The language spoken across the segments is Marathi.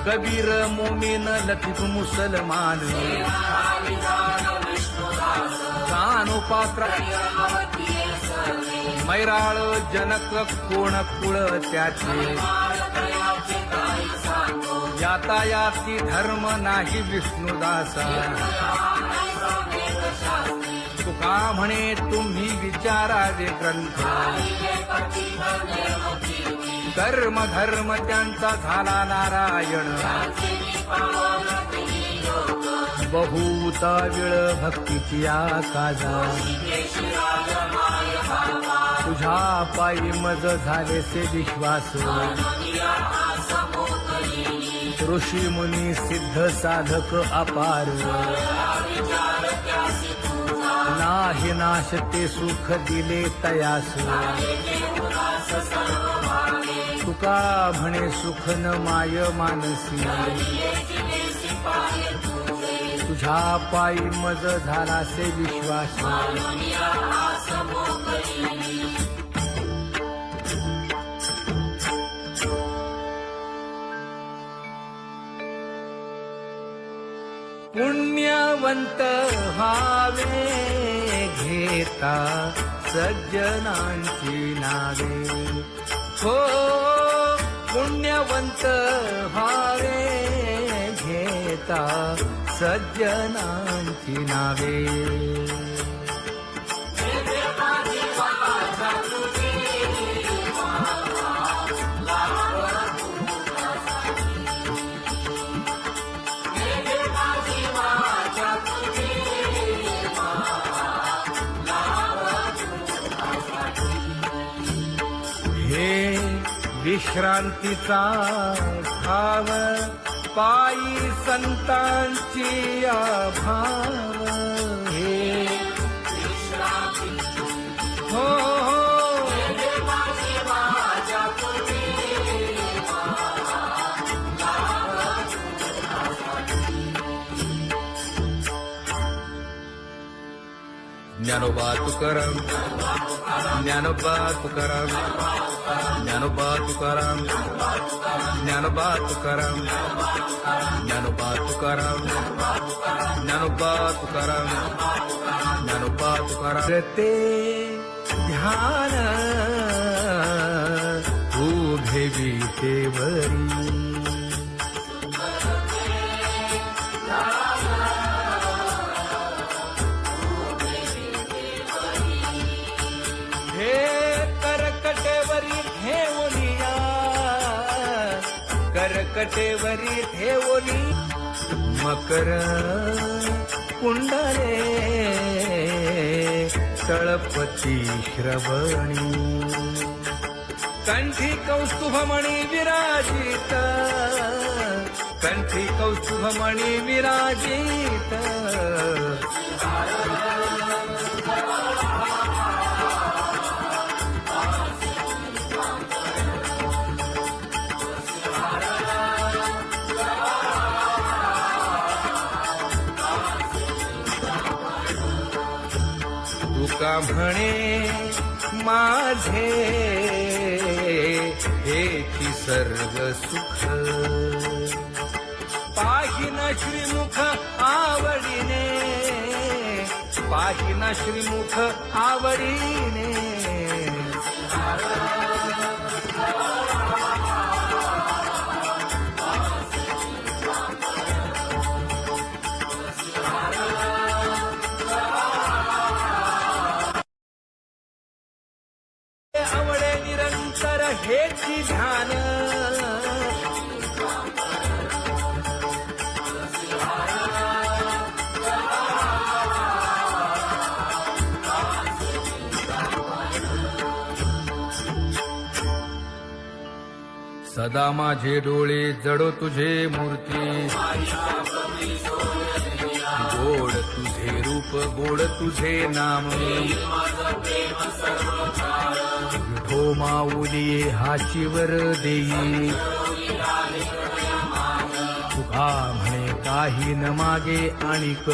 कबीर मोमीन लतीफ मुसलमान कानोपात्र मैराळ जनक कोण कुळ त्याचे यातायाती धर्म नाही विष्णुदासा तुका म्हणे तुम्ही विचारावे ग्रंथ कर्म धर्म त्यांचा झाला नारायण बहुता वेळ भक्तीची आकाजा तुझ्या पायी मज झालेसे विश्वास ऋषी मुनी सिद्ध साधक अपार नाही नाश ते सुख दिले तयास तुका म्हणे सुख न माय मानसी तुझ्या पायी मज झाला से विश्वास पुण्यवंत व्हावे घेता सज्जनांची नावे हो पुण्यवंत व्हावे घेता सज्जनांची नावे हे विश्रांतीचा भाव पायी संतांची अभाव हे हो ज्ञानोबा तुकाराम ज्ञानोबा तुकाराम ज्ञानोबा तुकाराम ज्ञानोबा तुकाराम ज्ञानोबा तुकाराम ज्ञानोबा तुकाराम ज्ञानोबा तुकाराम ते ध्यान उभे विटेवरी करकटेवरी ठेवली मकर कुंडले तळपती श्रवणी कंठी कौस्तुभमणी विराजित कंठी कौस्तुभमणी विराजित तुका म्हणे माझे हेची सर्व सुख पाहिन श्रीमुख आवडीने पाहिन श्रीमुख आवडीने आवडे निरंतर हेची ध्यान सदा माझे डोळे जडो तुझे मूर्ती गोड तुझे रूप गोड तुझे नाम विठो माऊली हाचीवर देई तुका म्हणे काही न मागे आणिक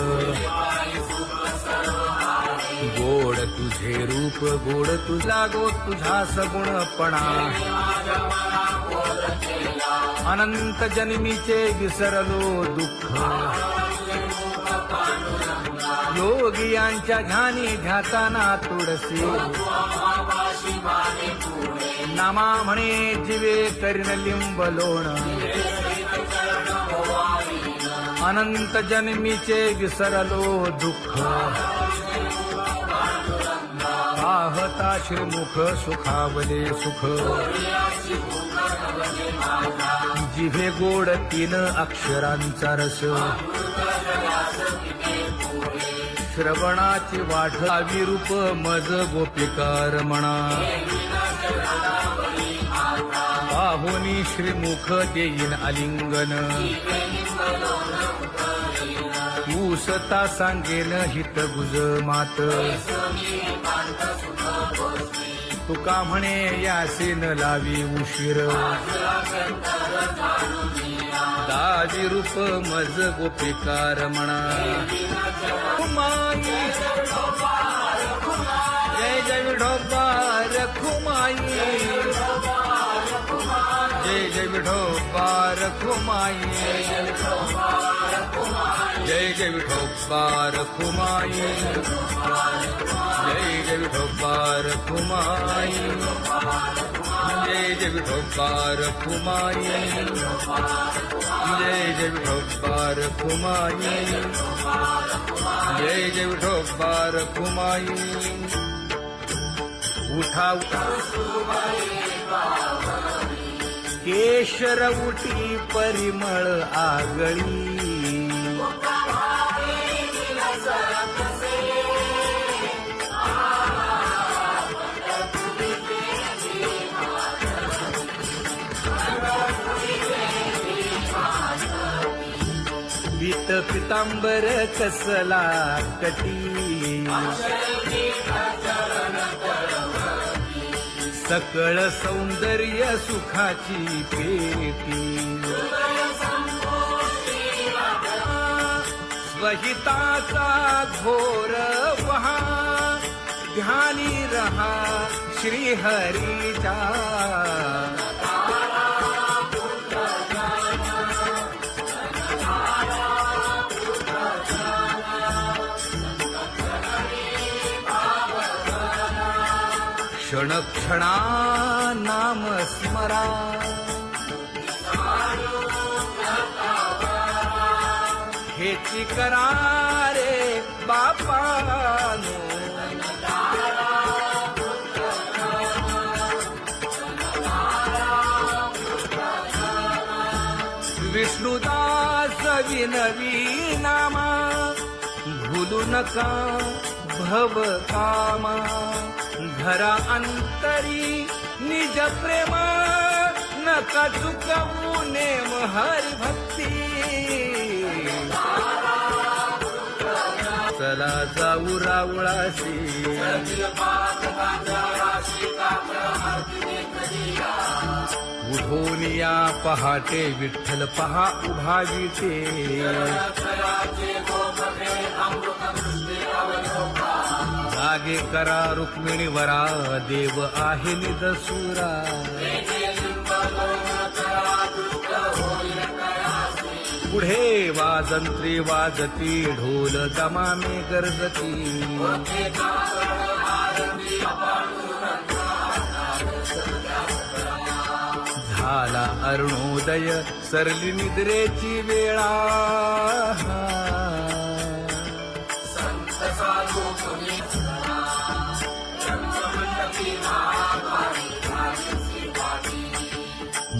गोड तुझे रूप गोड तुझा गो तुझा सगुणपणा अनंत जन्मीचे विसरलो दुःख योगियांच्या ध्यानी ध्याताना तुळसी नामा म्हणे जीवे करीन लिंब लोण अनंत जन्मीचे विसरलो दुःख पाहता श्रीमुख सुखावले सुख जिभे गोड 3 अक्षरांचा रस श्रवणाची वाढ विरूप मज गोपिकार म्हणा पाहुनी श्रीमुख देईन आलिंगन ऊसता सांगेन हित गुज मात तुका म्हणे यासीन लावी उशीर दावी रूप मज गोपिकार म्हणा खुमाई जय जय विठोबार खुमाई जय जय विठोबार खुमाई जय जय विठोबार खुमाई जय जय विठोबार खुमाई जय जय विठोबार खुमाई जय जय विठोबार खुमाई जय जय विठोबार खुमाई उठा केशर उठी परिमळ आगळी पीत पितांबर कसला कटी सकळ सौंदर्य सुखाची पेटी स्वहिताचा घोर वहा ध्यानी रहा श्रीहरीचा क्षण क्षणा नाम स्मरा हेची करा रे बापानो विष्णुदास विनवी नामा भूलू नका भव कामा धरा अंतरी निज प्रेमा नका चुकवू नेम हरी भक्ती चला जाऊ रावळाशी उठोनिया पहाटे विठ्ठल पहा उभा विटे जागे करा रुक्मिणी वरा देव आहे निदसुरा पुढे वाजंत्री वाजती ढोल दमामे गरजती झाला अरुणोदय सरली निद्रेची वेळा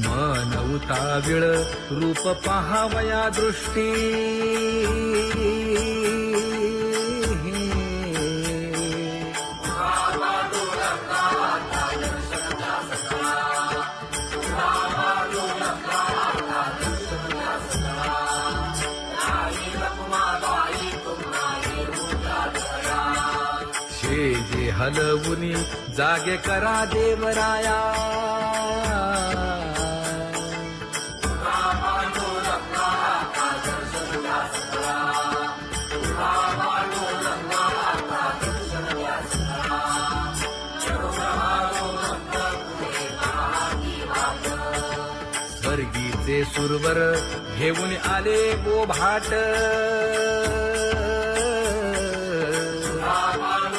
मन उताविळ रूप पहावया दृष्टी जे हलवुनी जागे करा देवराया स्वर्गी ते सुरवर घेऊन आले बोभाट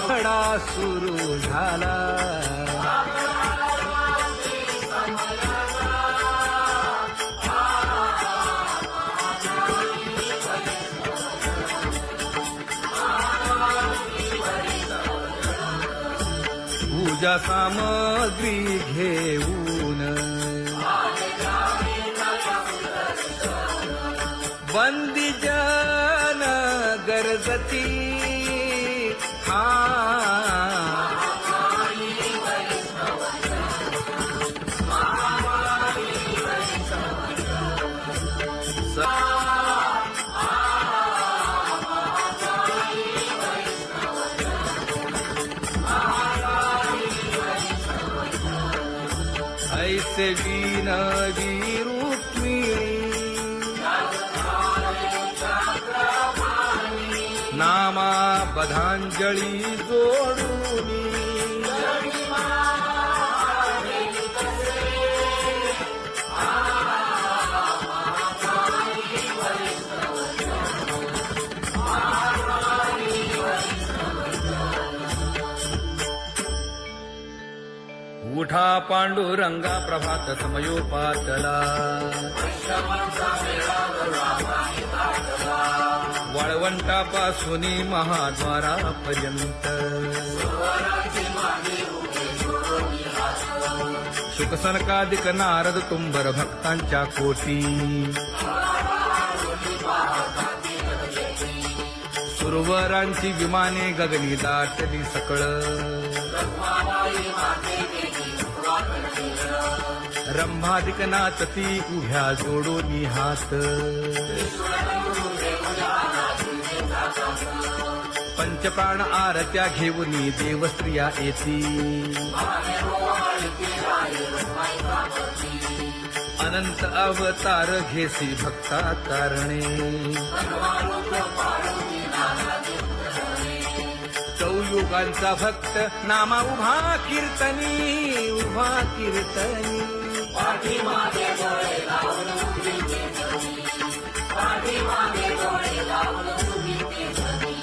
खडा सुरू झाला पूजा सामग्री घेऊन बंदी जन गरजती ऐसे विनवी रुक्मिणी नामा बधांजळी जोडूनी उठा पांडुरंगा प्रभात समयोपातला वाळवंटापासून महाद्वारापर्यंत शुकसनकादिक नारद तुंबर भक्तांच्या कोटी सुरवरांची विमाने गगनी दाटली सकळ रंभादिक नाचती उभ्या जोडोनी हात पंचप्राण आरत्या घेऊनी देवस्त्रिया येती अनंत अवतार घेसी भक्ता तारणे चौयुगांचा भक्त नामा उभा कीर्तनी उभा कीर्तनी पाठीमागे डोळे लावून उभी ते जगी पाठीमागे डोळे लावून उभी ते जगी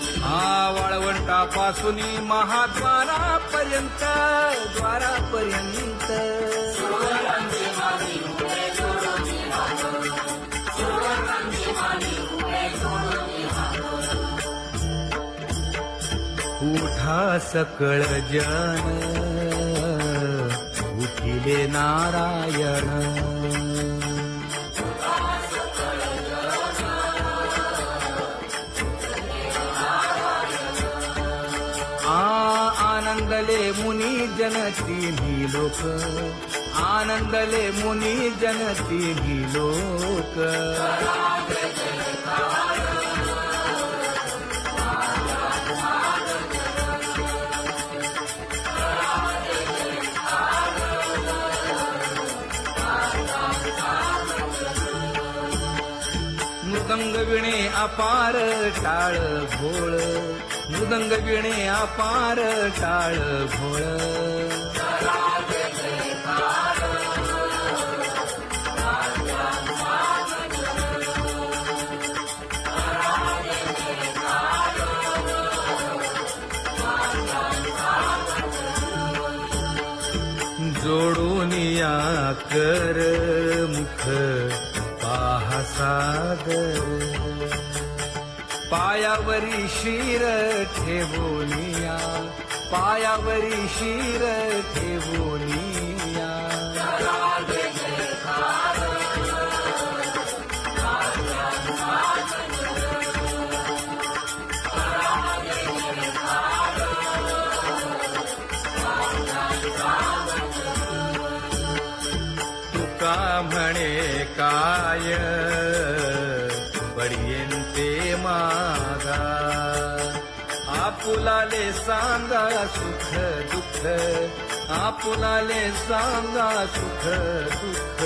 वाळवंटापासून महाद्वारापर्यंत द्वारापर्यंत सुरवरांची मागे उभे जोडून हात सुरवरांची मागे उभे जोडून हात उठा सकळ जन उठिले नारायण आनंदले मुनी जन तिन्ही लोक आनंदले मुनी जन तिन्ही लोक मृदंग विणे अपार टाळ भोळ मृदंग विणे अपार टाळ भोळ जोडूनिया कर मुख पाहा सागर पायावरी शिर ठेवोनिया पायावरी शिर ठेवोनिया तुका म्हणे काय बडियेंते मागा आपुलाले सांगा सुख दुःख आपुलाले सांगा सुख दुःख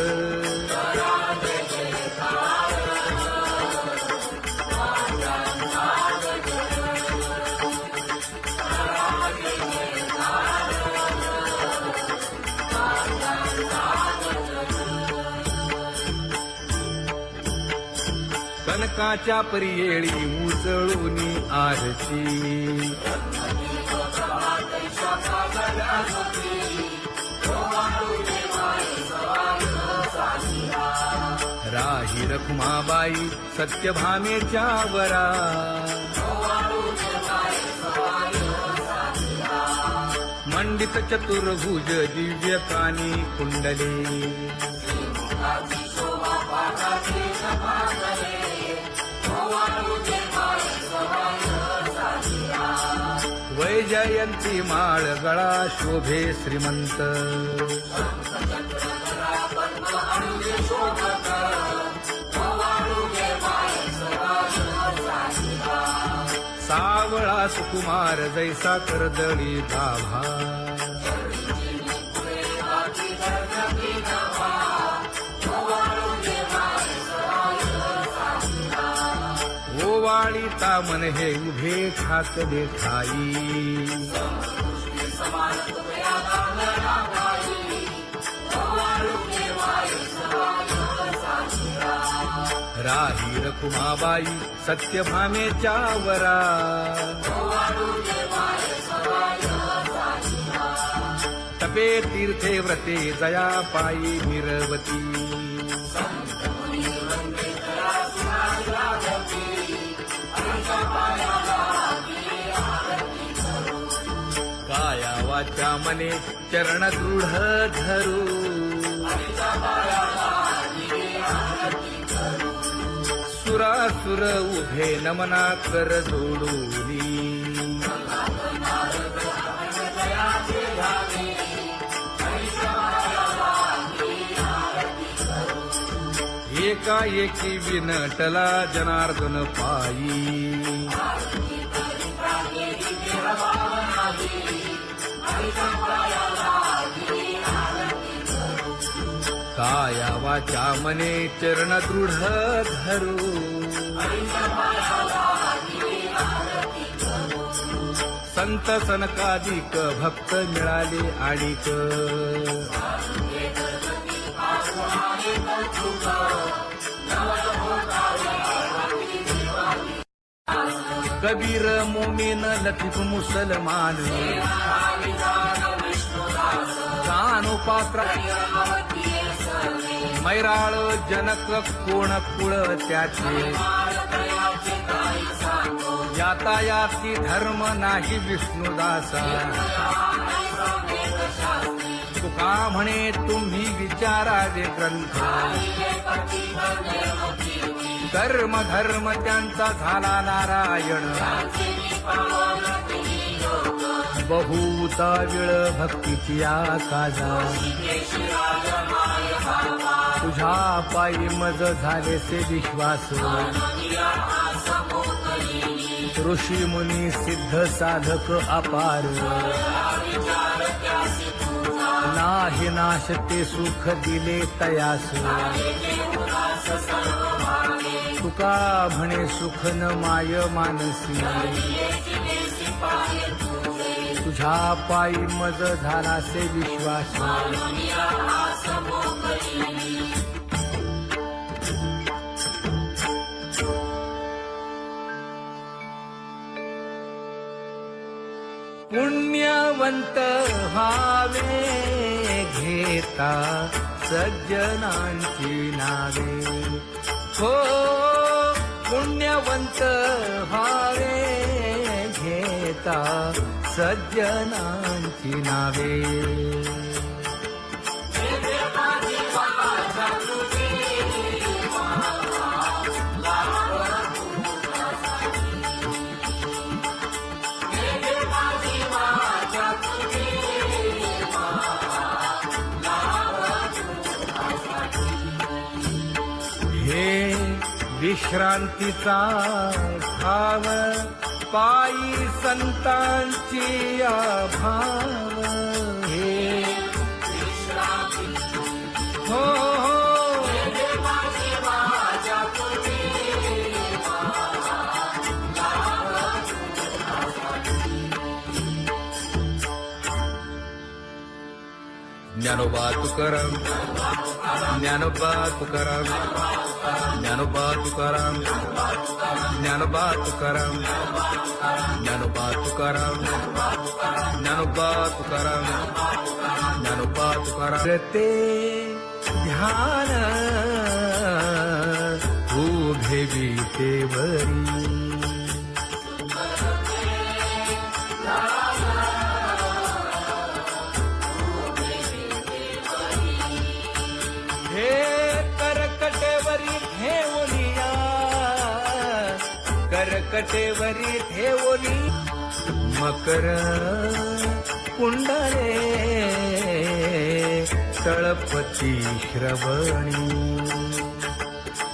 सनकाच्या परियेळी उजळूनी आरती राही रखुमाबाई सत्यभामेच्या वरा मंडित चतुर्भुज दिव्य कानी कुंडले वैजयंती माळ गळा शोभे श्रीमंत सावळा सुकुमार जैसा कर्दळी गाभा ओवाळी तामन हे उभे ठाकले ठाई राही रखुमाबाई सत्यभामेच्या वरा तपे तीर्थे व्रते जया पायी मिरवती काया वाचा मने चरण दृढ धरू सुरासुर उभे नमना कर जोडूनी एकाएकी विनटला जनार्दन पायी काया वाचा मने चरण दृढ धरू संत सनकादिक भक्त मिळाले आणिक कबीर मोमीन लतीफ मुसलमान कानोपात्रा मैराळ जनक कोण कुळ त्याचे यातायाती धर्म नाही विष्णुदासा तुका म्हणे तुम्ही विचारावे ग्रंथ कर्म धर्म त्यांचा झाला नारायण बहुता वेळ भक्तीची आकाजा तुझ्या पायी मज झालेसे विश्वास ऋषी मुनी सिद्ध साधक अपार नाही नाश ते सुख दिले तयास तुका म्हणे सुख न माय मानसी तुझ्या पायी मज झालासे विश्वास पुण्यवंत व्हावे घेता सज्जनांची नावे हो पुण्यवंत व्हावे घेता सज्जनांची नावे हे विश्रांतीचा भाव पायी संतांची भाव हे हो ज्ञानोबा तुकाराम ज्ञानोबा तुकाराम ज्ञानोबा तुकाराम ज्ञानोबा तुकाराम ज्ञानोबा तुकाराम ज्ञानोबा तुकाराम ज्ञानोबा तुकाराम ते ध्यान उभे विटेवरी हे करकटेवरी ठेवलिया करकटेवरी ठेवली मकर कुंडले तळपती श्रवणी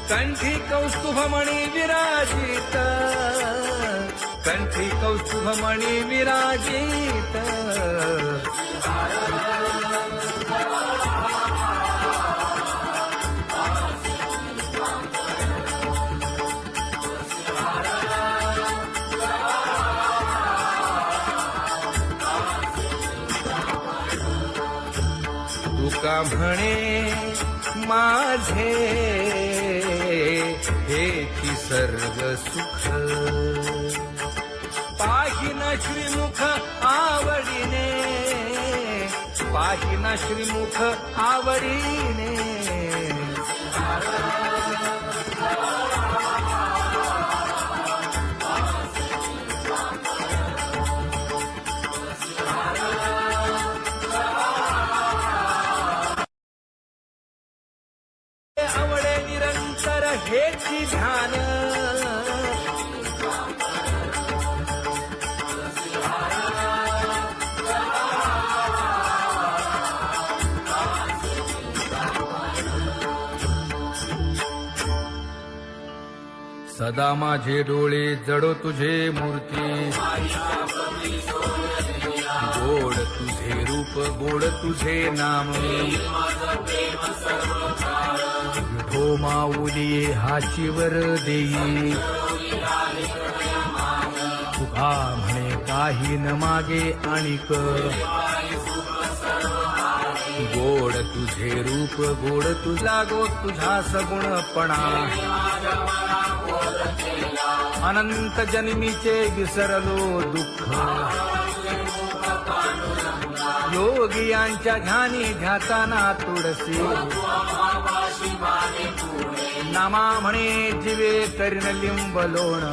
कंठी कौस्तुभमणी विराजित कंठी कौस्तुभमणी विराजित तुका म्हणे माझे हेची सर्व सुख पाहिना श्रीमुख आवडीने पाहिना श्रीमुख आवडीने आवडे निरंतर हेची ध्यान सदा माझे डोळे जडो तुझे मूर्ती गोड तुझे रूप गोड तुझे नाम विठो माऊली हाचीवर देई तुका म्हणे काही न मागे आणिक गोड तुझे रूप गोड तुझा गो तुझा सगुणपणा अनंत जन्मीचे विसरलो दुःख योगियांच्या ध्यानी ध्याताना तुळसी नामा म्हणे जीवे करीन लिंब लोण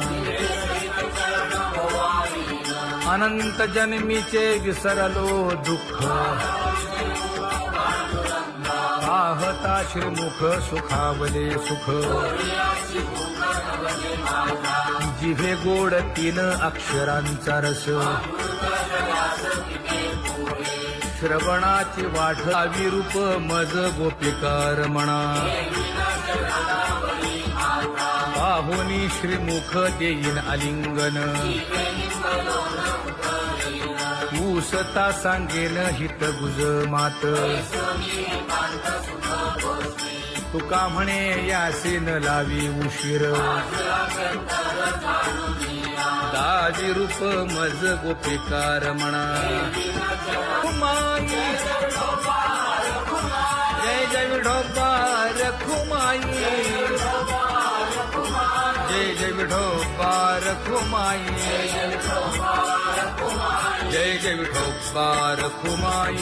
अनंत जन्मीचे विसरलो दुःख पाहता श्रीमुख सुखावले सुख जिभे गोड 3 अक्षरांचा रस श्रवणाची वाढ विरूप मज गोपिकार म्हणा पाहुनी श्रीमुख देईन आलिंगन ऊसता सांगेन हित गुज मात तुका म्हणे यासीन लावी उशीर दाजी रूप मज गोपिकार म्हणा खुमाई जय जय विठोबा रखुमाई जय जय विठोबा रखुमाई जय जय विठोबा रखुमाई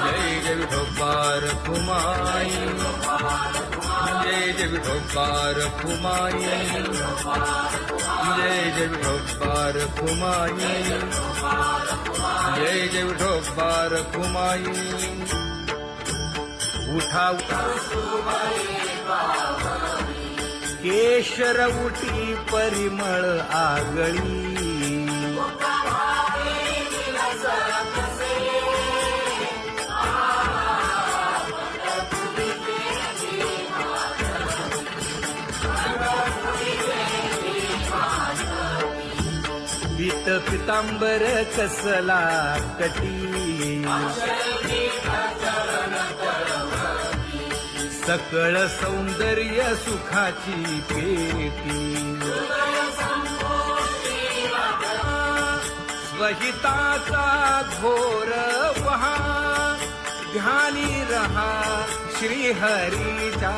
जय जय विठोबा रखुमाई जय जय विठोबा रखुमाई जय जय विठोबा रखुमाई जय जय विठोबा रखुमाई उठा केशर उठी परिमळ आगळी पीत पितांबर कसला कटी सकळ सौंदर्य सुखाची पेटी स्वहिताचा घोर वहा ध्यानी रहा श्री हरीचा.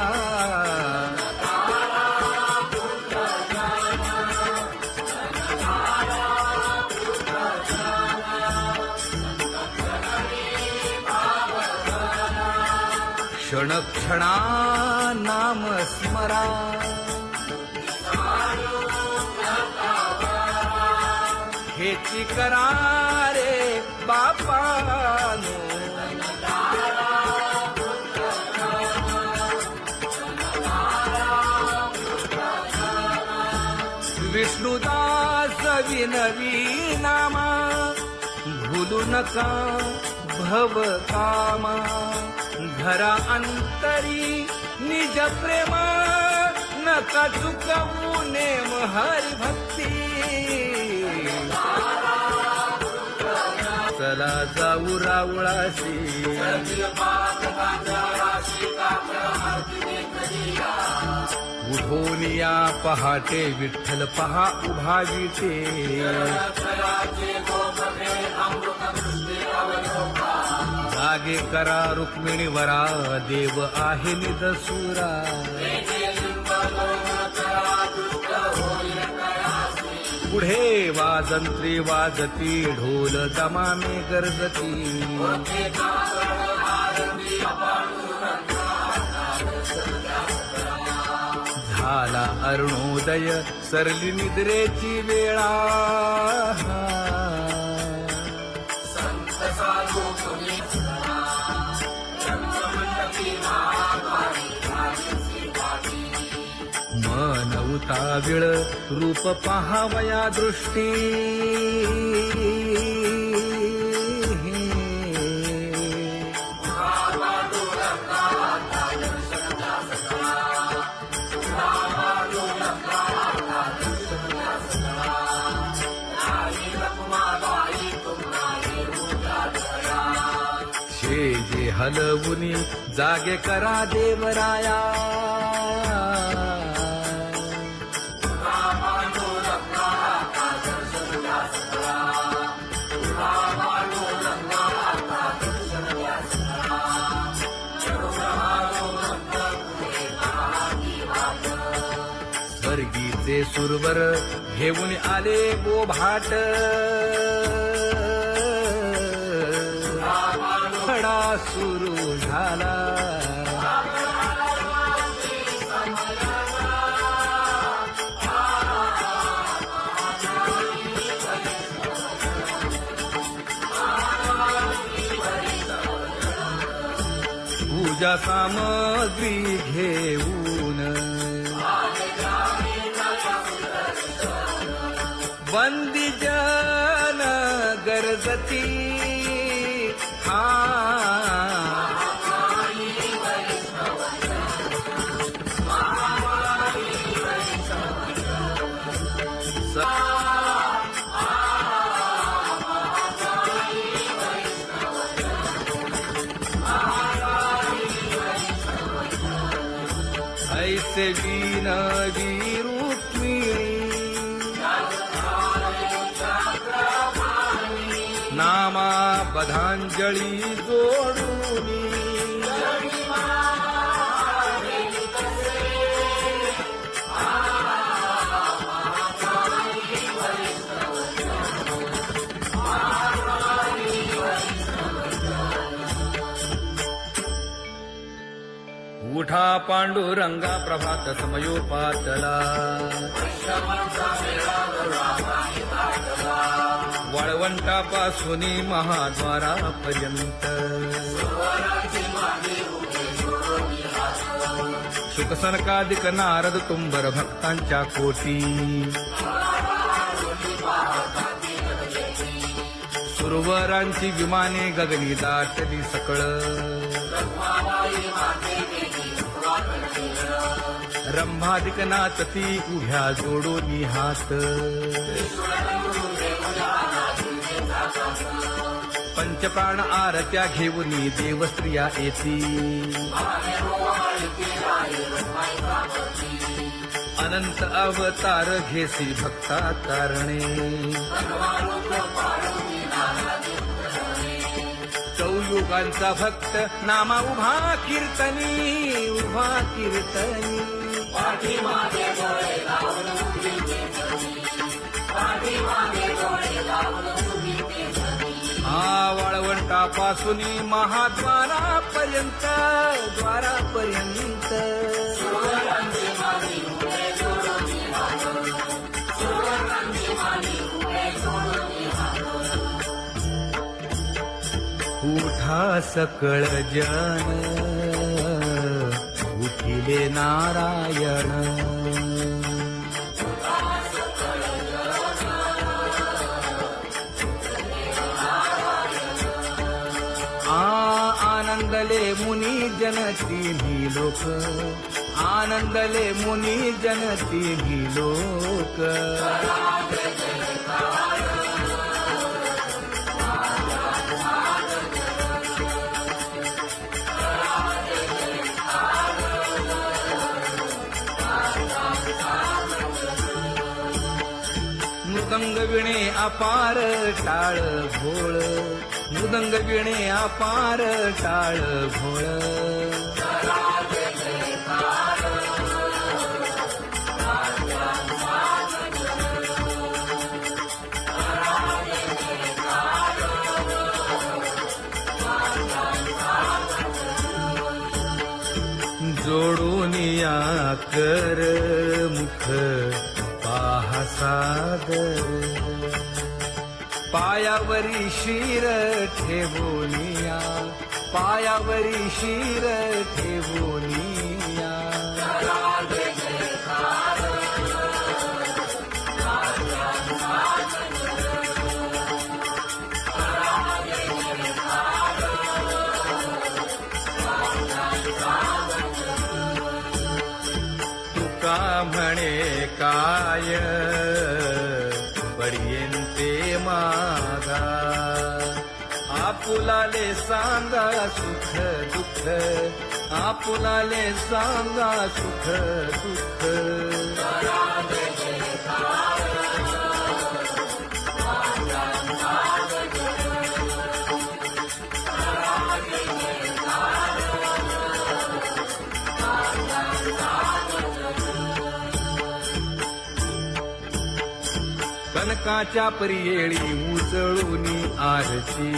क्षण क्षणा नाम स्मरा. हेची करा रे बापानो. विष्णुदास विनवी नामा. भूलू नका भव कामा. घरा अंतरी निज प्रेमा. नका चुकवू नेम हरी भक्ती. चला जाऊ रावळाशी. उठोनिया पहाटे विठ्ठल पहा उभा विटे. जागे करा रुक्मिणी वरा. देव आहे निदसुरा. पुढे वाजंत्री वाजती. ढोल दमामे गरजती. झाला अरुणोदय सरली निद्रेची वेळा. मन उताविळ रूप पहावया दृष्टी. जे हलवुनी जागे करा देवराया. स्वर्गीचे सुरवर घेऊन आले बोभाट. खडा सुरू झाला. पूजा सामग्री घेऊन. बंदी जन गरजती. ऐसे विनवी रुक्मिणी. नामा बधांजळी जोडूनी. उठा पांडुरंगा प्रभात समयोपातला. वाळवंटापासून महाद्वारापर्यंत. शुकसनकादिक नारद तुंबर भक्तांच्या कोटी. सुरवरांची विमाने गगनी दाटली सकळ. रंभादिक नाचती उभ्या जोडोनी हात. पंचप्राण आरत्या घेऊनी देवस्त्रिया येती. अनंत अवतार घेसी भक्ता तारणे. युगांचा भक्त नामा उभा कीर्तनी उभा कीर्तनी पाठीमागे डोळे लावून उभी ते जमी पाठीमागे डोळे लावून उभी ते जमी हा वाळवंटापासून महाद्वारापर्यंत द्वारापर्यंत सुवर्णांची माती उभे सोडून हात सुवर्णांची माती उभे सोडून हात उठा सकळ जन उठिले नारायण आनंदले मुनी जन तिन्ही लोक आनंदले मुनी जन तिन्ही लोक मृदंग विणे अपार टाळ भोळ मृदंग विणे अपार टाळ भोळ जोडून या कर मुख पाहा सागर पायावरी शिर ठेवोनिया पायावरी शिर ठेवोनिया तुका म्हणे काय बडियेंते मागा आपुलाले सांगा सुख दुःख आपुलाले सांगा सुख दुःख कनकाच्या परियेळी उजळूनी आरती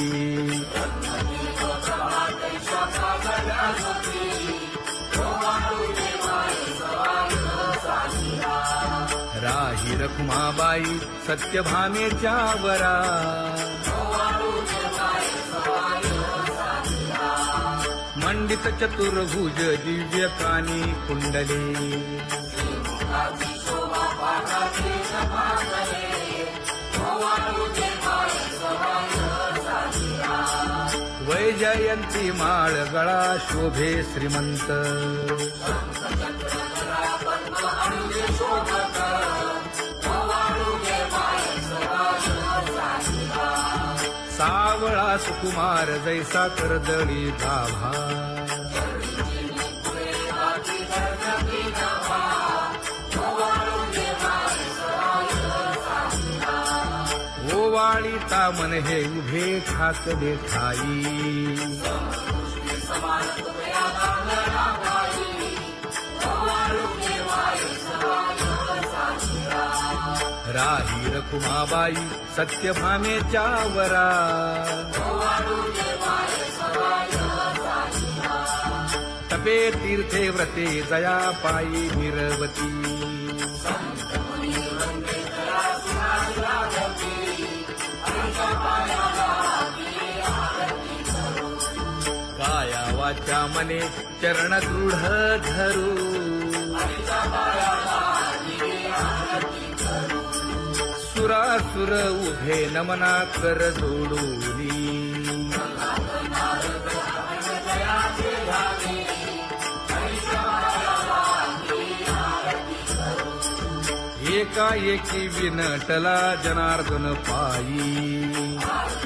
राही रखुमाबाई सत्यभामेच्या वरा मंडित चतुर्भुज दिव्य कानी कुंडले वैजयंती माळ गळा शोभे श्रीमंत सावळा सुकुमार जैसा करदळी गाभा ओवाळी तामन हे उभे ठाकले ठाई राही रखुमाबाई सत्यभामेच्या वरा तपे तीर्थे व्रते जया पायी निरवती काया वाचा मने चरण दृढ धरू सुरासुर उभे नमना कर जोडूनी एकाएकी विनटला जनार्दन पायी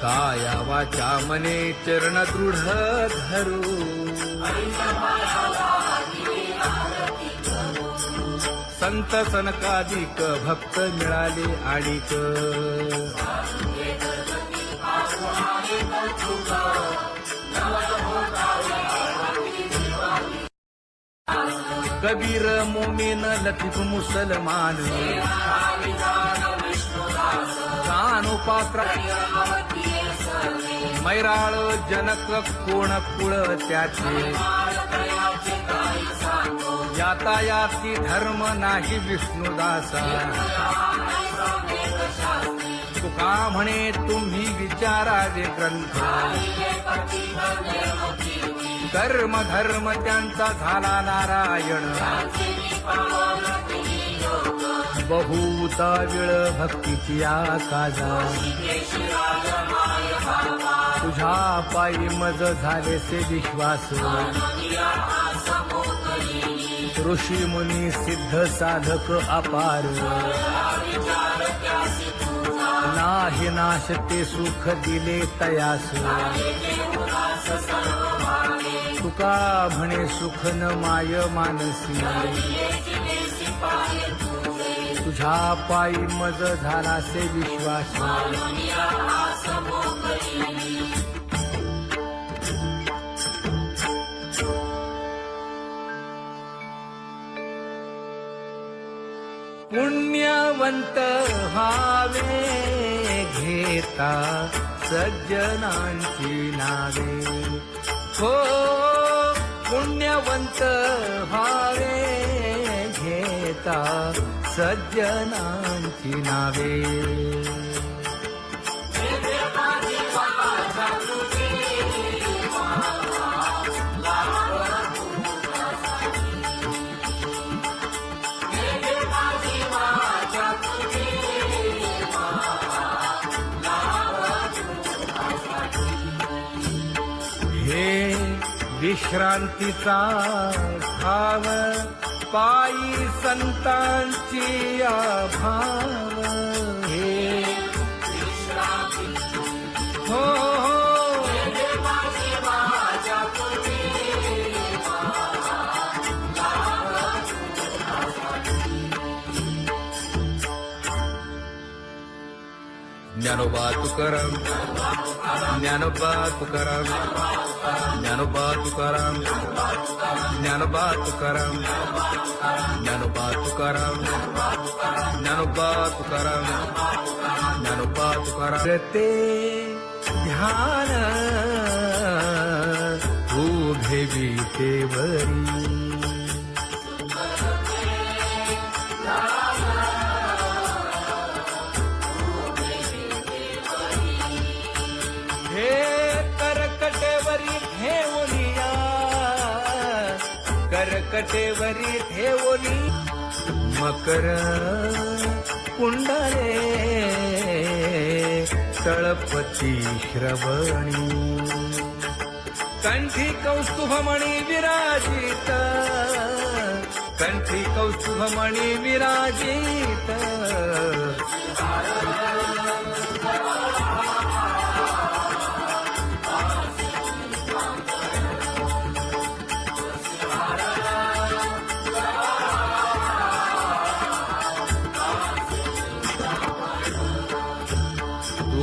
काया वाचा मने चरण दृढ धरू संत सनकादिक भक्त मिळाले आणिक कबीर मोमीन लतीफ मुसलमान कानोपात्र मैराळ जनक कोण कुळ त्याचे यातायाती धर्म नाही विष्णुदासा तुका म्हणे तुम्ही विचारावे ग्रंथ कर्म धर्म त्यांचा झाला नारायण बहुता वेळ भक्तीची आकाजा तुझ्या पायी मज झाले से विश्वास ऋषी मुनी सिद्ध साधक अपार नाही नाश ते सुख दिले तयास तुका म्हणे सुख न माय मानसी तुझ्या पायी मज झाला से विश्वास पुण्यवंत व्हावे घेता सज्जनांची नावे हो पुण्यवंत व्हावे घेता सज्जनांची नावे हे विश्रांतीचा ठाव पायी संतांची भाव हे हो ज्ञानोबा तुकाराम ज्ञानोबा तुकाराम ज्ञानोबा तुकाराम ज्ञानोबा तुकाराम ज्ञानोबा तुकाराम ज्ञानोबा तुकाराम ज्ञानोबा तुकाराम ते ध्यान उभे विटेवरी करकटेवरी ठेवली मकर कुंडले तळपती श्रवणी कंठी कौस्तुभमणी विराजित कंठी कौस्तुभमणी विराजित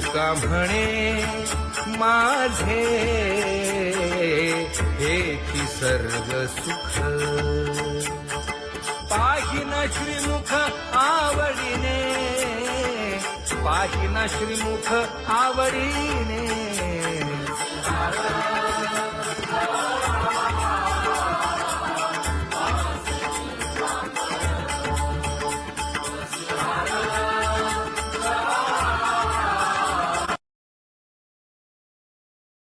तुका म्हणे माझे हेची सर्व सुख पाहिना श्रीमुख आवडीने पाहिना श्रीमुख आवडीने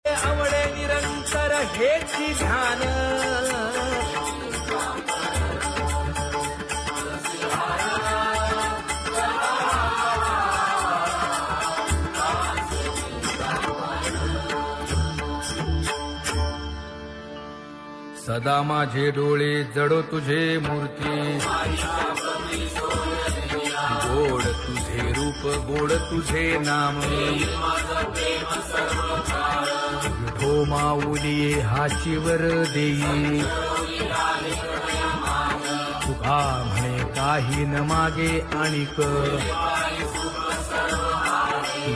आवडे निरंतर हेची ध्यान सदा माझे डोळे जडो तुझे मूर्ती गोड तुझे रूप गोड तुझे नाम विठो माऊली हाचीवर देई तुका म्हणे काही न मागे आणिक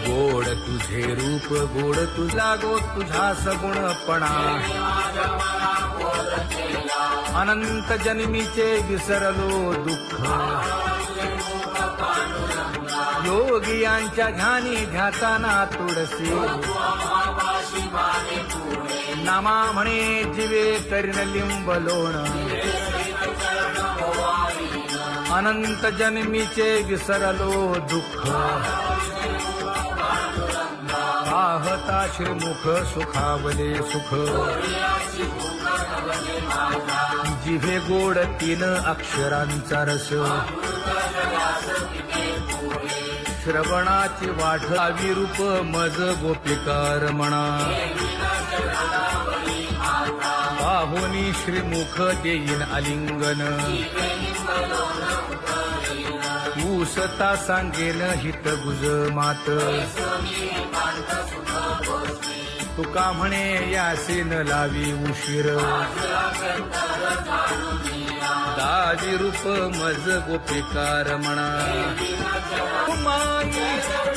गोड तुझे रूप गोड तुझा गो तुझा सगुणपणा अनंत जन्मीचे विसरलो दुःख योगियांच्या ध्यानी ध्याताना तुळसी नामा म्हणे जीवे करीन लिंबलोण अनंत जन्मीचे विसरलो दुःख पाहता श्रीमुख सुखावले सुख जिभे गोड 3 अक्षरांचा रस श्रवणाची वाट विरूप मज गोपिकार म्हणा पाहुनी श्रीमुख देईन आलिंगन ऊसता सांगेन हित गुज मात तुका म्हणे यासीन लावी उशीर दावी रूप मज गोपिकार म्हणा